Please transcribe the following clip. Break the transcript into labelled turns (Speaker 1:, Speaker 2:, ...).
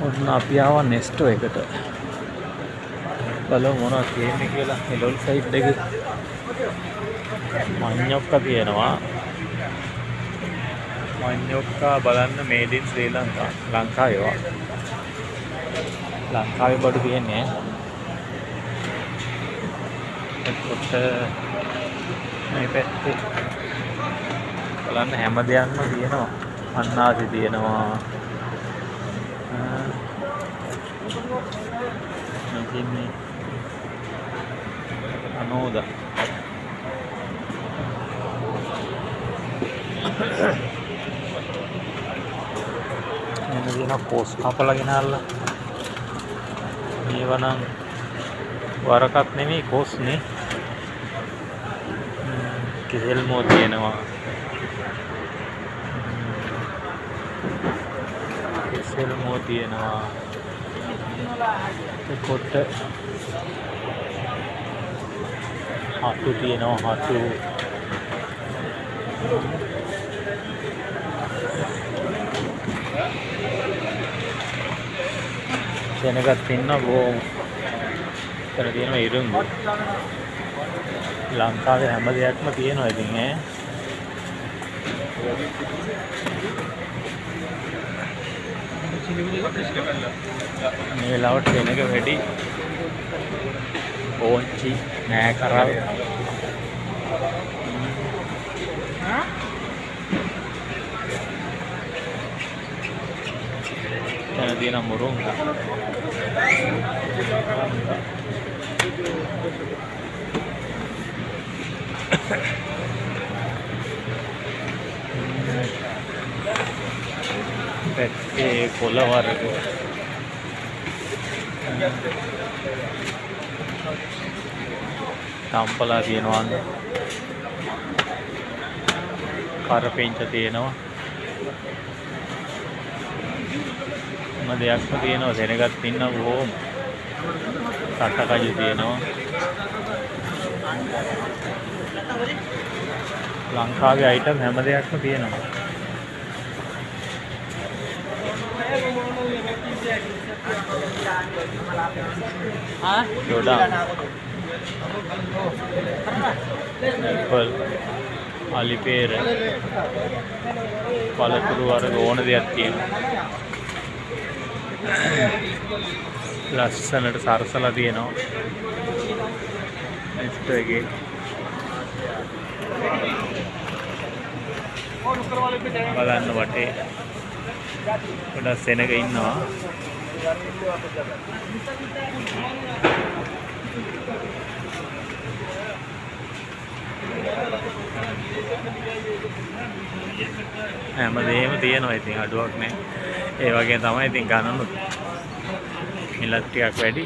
Speaker 1: ඔන්න අපි ආවා නෙස්ටෝ එකට. බලමු මොනවද තියෙන්නේ කියලා. එලොල් සයිඩ් එකේ මඤ්ඤොක්කා තියෙනවා. මඤ්ඤොක්කා බලන්න මේඩ් ඉන් ශ්‍රී ලංකා. ලංකාවේවා. ලංකාවේ බඩු තියෙන්නේ. එතකොට මේ පැත්තේ බලන්න හැම දෙයක්ම තියෙනවා. අන්නාසි තියෙනවා. මේ අනෝද එන්න දින පෝස් කපලා ගෙනල්ලා මේව නම් වරකත් නෙමෙයි කොස්නේ කෙසෙල් මෝ තියෙනවා කෙසෙල් මෝ තියෙනවා එතකොට හතු තියෙනවා හතු සෙනගත් ඉන්නවා බොහොම එතන තියෙනවා ඉරුංගු ලංකාවේ හැම දෙයක්ම තියෙනවා ඉතින් ඈ මේ වෙලාවට සෙනග වැඩි ඕංචි නෑ කරල් එතන තියෙන මුරුංගා පැත්තේ කොළ වර්ග තම්පලා තියෙනවා කරපිංච තියෙනවා මොන දෙයක්ම තියෙනවා සෙනගත් ඉන්න බොහොම කටකජු තියෙනවා ලංකාවේ අයිටම් හැම දෙයක්ම තියෙනවා ඩොඩා ඇපල් අලිපේර පළතුරු වර්ග ඕන දෙයක් තියෙනවා ලස්සනට සරසලා තියෙනවා නෙස්ටෝ එකේ බලන්න වටේ ගොඩක් සෙනග ඉන්නවා හැමදේම තියෙනවා ඉතින් අඩුවක් නෑ ඒ වගේ තමයි ඉතින් ගණනුත් මිලක් ටිකක් වැඩි